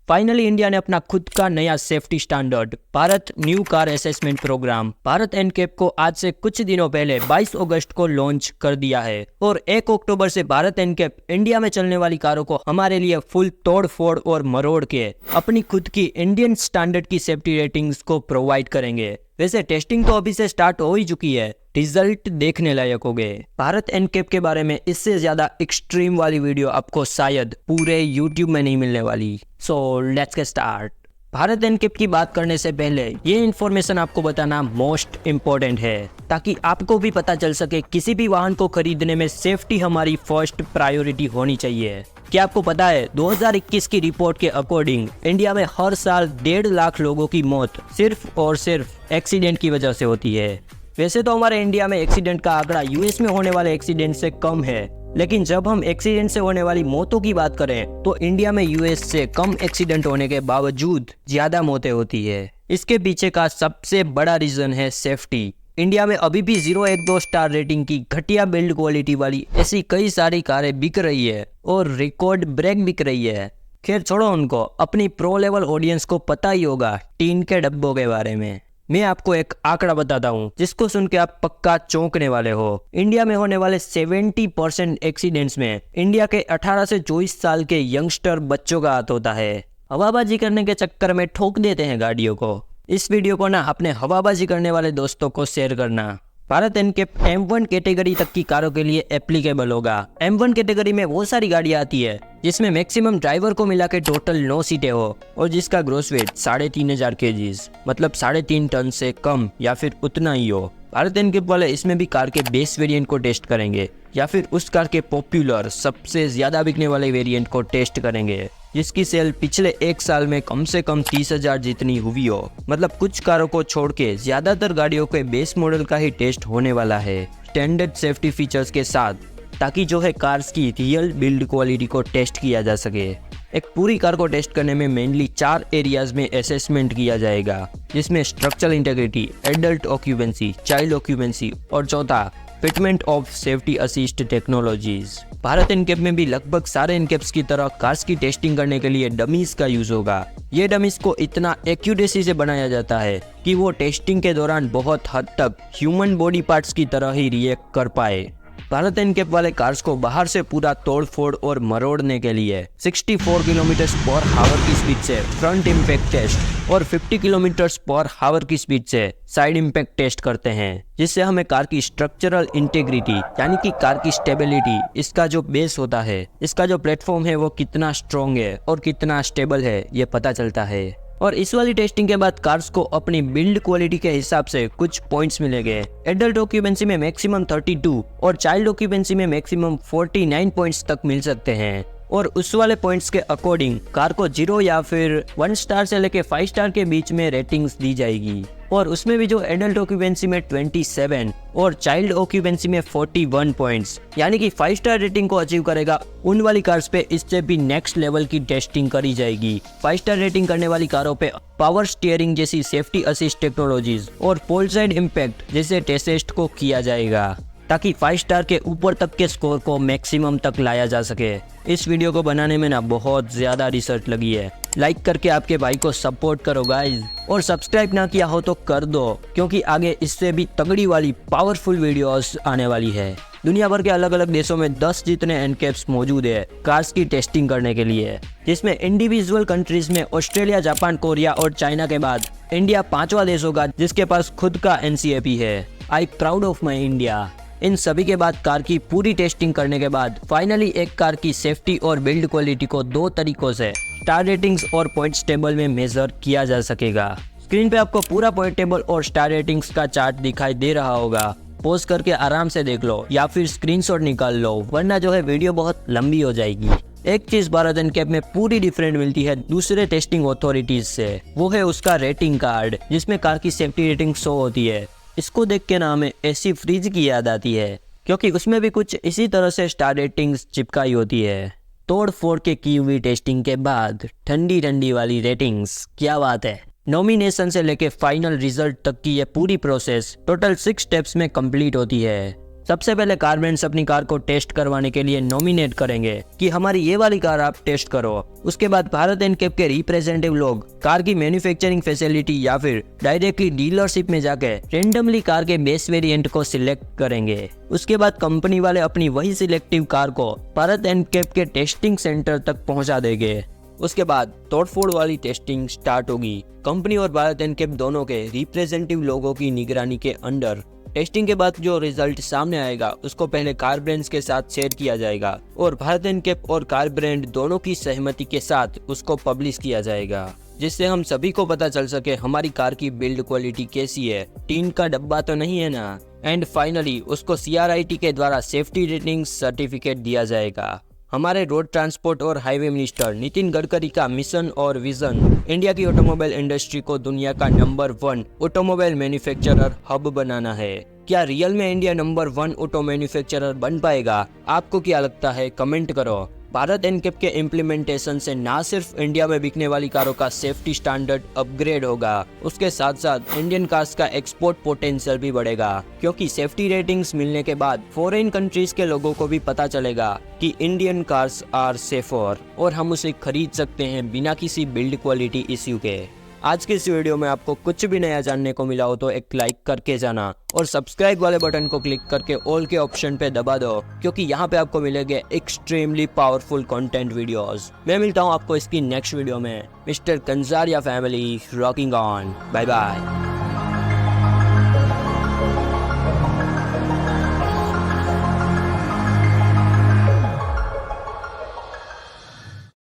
Finally India ने अपना खुद का नया safety standard Bharat new car assessment program Bharat NCAP को आज से कुछ दिनों पहले 22 अगस्त को लॉन्च कर दिया है और 1 अक्टूबर से भारत एनकैप इंडिया में चलने वाली कारों को हमारे लिए फुल तोड़ फोड़ और मरोड़ के अपनी खुद की इंडियन स्टैंडर्ड की सेफ्टी रेटिंग्स को प्रोवाइड करेंगे। वैसे टेस्टिंग तो अभी से स्टार्ट हो ही चुकी है, रिजल्ट देखने लायक हो गए। भारत एनकैप के बारे में इससे ज्यादा एक्सट्रीम वाली वीडियो आपको शायद पूरे YouTube में नहीं मिलने वाली। So let's get start. Bharat NCAP की बात करने से पहले ये इन्फॉर्मेशन आपको बताना मोस्ट इम्पोर्टेंट है ताकि आपको भी पता चल सके किसी भी वाहन को खरीदने में सेफ्टी हमारी फर्स्ट प्रायोरिटी होनी चाहिए। क्या आपको पता है 2021 की रिपोर्ट के अकॉर्डिंग इंडिया में हर साल 1.5 लाख लोगों की मौत सिर्फ और सिर्फ एक्सीडेंट की वजह से होती है। वैसे तो हमारे इंडिया में एक्सीडेंट का आंकड़ा यूएस में होने वाले एक्सीडेंट से कम है, लेकिन जब हम एक्सीडेंट से होने वाली मौतों की बात करें तो इंडिया में यूएस से कम एक्सीडेंट होने के बावजूद ज्यादा मौतें होती है। इसके पीछे का सबसे बड़ा रीजन है सेफ्टी। इंडिया में अभी भी 0-1-2 स्टार रेटिंग की घटिया बिल्ड क्वालिटी वाली ऐसी कई सारी कारें बिक रही है और रिकॉर्ड ब्रेक बिक रही है। खैर छोड़ो उनको, अपनी प्रो लेवल ऑडियंस को पता ही होगा टीन के डब्बों के बारे में। मैं आपको एक आंकड़ा बताता हूँ जिसको सुन के आप पक्का चौंकने वाले हो। इंडिया में होने वाले 70% एक्सीडेंट्स में इंडिया के 18 से 24 साल के यंगस्टर बच्चों का हाथ होता है। हवाबाजी करने के चक्कर में ठोक देते हैं गाड़ियों को। इस वीडियो को ना अपने हवाबाजी करने वाले दोस्तों को शेयर करना। भारत एनकैप M1 कैटेगरी तक की कारों के लिए एप्लीकेबल होगा। M1 कैटेगरी में वो सारी गाड़ियां आती है जिसमें मैक्सिमम ड्राइवर को मिला के टोटल 9 सीटें हो और जिसका ग्रॉस वेट 3500 kg मतलब 3.5 टन से कम या फिर उतना ही हो। भारत एनकैप वाले इसमें भी कार के बेस वेरिएंट को टेस्ट करेंगे या फिर उस कार के पॉपुलर सबसे ज्यादा बिकने वाले वेरिएंट को टेस्ट करेंगे जिसकी सेल पिछले 1 साल में कम से कम 30,000 जितनी हुई हो। मतलब कुछ कारों को छोड़ के ज्यादातर गाड़ियों के बेस मॉडल का ही टेस्ट होने वाला है स्टैंडर्ड सेफ्टी फीचर्स के साथ, ताकि जो है कार्स की रियल बिल्ड क्वालिटी को टेस्ट किया जा सके। एक पूरी कार को टेस्ट करने में मेनली 4 एरियाज में असेसमेंट किया जाएगा जिसमें structural integrity, adult occupancy, child occupancy और चौथा fitment of safety assist technologies. Bharat NCAP में भी लगभग सारे एनकैप्स की तरह कार्स की टेस्टिंग करने के लिए डमीज का यूज होगा। ये डमीज को इतना एक्यूरेसी से बनाया जाता है कि वो टेस्टिंग के दौरान बहुत हद तक ह्यूमन बॉडी पार्ट्स की तरह ही रिएक्ट कर पाए। भारत एनकैप वाले कार्स को बाहर से पूरा तोड़ फोड़ और मरोड़ने के लिए 64 km/h की स्पीड से फ्रंट इम्पैक्ट टेस्ट और 50 km/h की स्पीड से साइड इम्पैक्ट टेस्ट करते हैं, जिससे हमें कार की स्ट्रक्चरल इंटीग्रिटी यानी कि कार की स्टेबिलिटी, इसका जो बेस होता है, इसका जो प्लेटफॉर्म है वो कितना स्ट्रॉन्ग है और कितना स्टेबल है ये पता चलता है। और इस वाली टेस्टिंग के बाद कार्स को अपनी बिल्ड क्वालिटी के हिसाब से कुछ पॉइंट्स मिलेंगे। एडल्ट ऑक्यूपेंसी में मैक्सिमम 32 और चाइल्ड ऑक्यूपेंसी में मैक्सिमम 49 पॉइंट्स तक मिल सकते हैं और उस वाले पॉइंट्स के अकॉर्डिंग कार को 0 या फिर 1 स्टार से लेके 5 स्टार के बीच में रेटिंग्स दी जाएगी। और उसमें भी जो एडल्ट ऑक्यूपेंसी में 27 और चाइल्ड ऑक्यूपेंसी में 41 पॉइंट्स यानी कि 5 स्टार रेटिंग को अचीव करेगा, उन वाली कार्स पे इससे भी नेक्स्ट लेवल की टेस्टिंग करी जाएगी। 5 स्टार रेटिंग करने वाली कारों पे पावर स्टीयरिंग जैसी सेफ्टी असिस्ट टेक्नोलॉजीज और पोल साइड इम्पैक्ट जैसे टेस्ट को किया जाएगा ताकि 5 स्टार के ऊपर तक के स्कोर को मैक्सिमम तक लाया जा सके। इस वीडियो को बनाने में ना बहुत ज्यादा रिसर्च लगी है। लाइक करके आपके भाई को सपोर्ट करो गाइज, और सब्सक्राइब ना किया हो तो कर दो क्योंकि आगे इससे भी तगड़ी वाली पावरफुल वीडियोस आने वाली है। दुनिया भर के अलग अलग देशों में 10 जितने एनकैप्स मौजूद है कार्स की टेस्टिंग करने के लिए, जिसमें इंडिविजुअल कंट्रीज में ऑस्ट्रेलिया, जापान, कोरिया और चाइना के बाद इंडिया 5वां देश होगा जिसके पास खुद का NCAP है। I proud of my India. इन सभी के बाद कार की पूरी टेस्टिंग करने के बाद फाइनली एक कार की सेफ्टी और बिल्ड क्वालिटी को 2 तरीकों से स्टार रेटिंग्स और पॉइंट्स टेबल में मेजर किया जा सकेगा। स्क्रीन पे आपको पूरा पॉइंट टेबल और स्टार रेटिंग्स का चार्ट दिखाई दे रहा होगा। पॉज करके आराम से देख लो या फिर स्क्रीनशॉट निकाल लो, वरना जो है वीडियो बहुत लंबी हो जाएगी। एक चीज भारत एनकैप में पूरी डिफरेंट मिलती है दूसरे टेस्टिंग अथॉरिटीज से, वो है उसका रेटिंग कार्ड जिसमें कार की सेफ्टी रेटिंग शो होती है। इसको देख के ना हमें एसी फ्रिज की याद आती है क्योंकि उसमें भी कुछ इसी तरह से स्टार रेटिंग्स चिपकाई होती है। तोड़ फोड़ के की हुई टेस्टिंग के बाद ठंडी ठंडी वाली रेटिंग्स, क्या बात है। नॉमिनेशन से लेके फाइनल रिजल्ट तक की ये पूरी प्रोसेस टोटल 6 स्टेप्स में कंप्लीट होती है। सबसे पहले कार ब्रांड्स अपनी कार को टेस्ट करवाने के लिए नॉमिनेट करेंगे कि हमारी ये वाली कार आप टेस्ट करो। उसके बाद भारत एनकैप के रिप्रेजेंटेटिव लोग कार की मैन्युफैक्चरिंग फैसिलिटी या फिर डायरेक्टली डीलरशिप में जाके रेंडमली कार के बेस वेरिएंट को सिलेक्ट करेंगे। उसके बाद कंपनी वाले अपनी वही सिलेक्टिव कार को भारत एनकैप के टेस्टिंग सेंटर तक पहुंचा देंगे। उसके बाद तोड़फोड़ वाली टेस्टिंग स्टार्ट होगी। कंपनी और भारत एनकैप दोनों के रिप्रेजेंटेटिव लोगों की निगरानी के अंडर टेस्टिंग के बाद जो रिजल्ट सामने आएगा उसको पहले कार ब्रांड्स के साथ शेयर किया जाएगा और भारत एनकैप और कार ब्रांड दोनों की सहमति के साथ उसको पब्लिश किया जाएगा, जिससे हम सभी को पता चल सके हमारी कार की बिल्ड क्वालिटी कैसी है, टीन का डब्बा तो नहीं है ना। एंड फाइनली उसको CRIT के द्वारा सेफ्टी रेटिंग सर्टिफिकेट दिया जाएगा। हमारे रोड ट्रांसपोर्ट और हाईवे मिनिस्टर नितिन गडकरी का मिशन और विजन इंडिया की ऑटोमोबाइल इंडस्ट्री को दुनिया का नंबर 1 ऑटोमोबाइल मैन्युफैक्चरर हब बनाना है। क्या रियल में इंडिया नंबर 1 ऑटो मैन्युफैक्चरर बन पाएगा? आपको क्या लगता है? कमेंट करो। भारत एनकैप के इम्प्लीमेंटेशन से ना सिर्फ इंडिया में बिकने वाली कारों का सेफ्टी स्टैंडर्ड अपग्रेड होगा, उसके साथ साथ इंडियन कार्स का एक्सपोर्ट पोटेंशियल भी बढ़ेगा, क्योंकि सेफ्टी रेटिंग्स मिलने के बाद फॉरेन कंट्रीज के लोगों को भी पता चलेगा कि इंडियन कार्स आर सेफर और हम उसे खरीद सकते हैं बिना किसी बिल्ड क्वालिटी इश्यू के। आज के इस वीडियो में आपको कुछ भी नया जानने को मिला हो तो एक लाइक करके जाना और सब्सक्राइब वाले बटन को क्लिक करके ऑल के ऑप्शन पे दबा दो, क्योंकि यहाँ पे आपको मिलेंगे एक्सट्रीमली पावरफुल कंटेंट वीडियोस। मैं मिलता हूँ आपको इसकी नेक्स्ट वीडियो में। Mister Kanjariya family rocking on. Bye bye.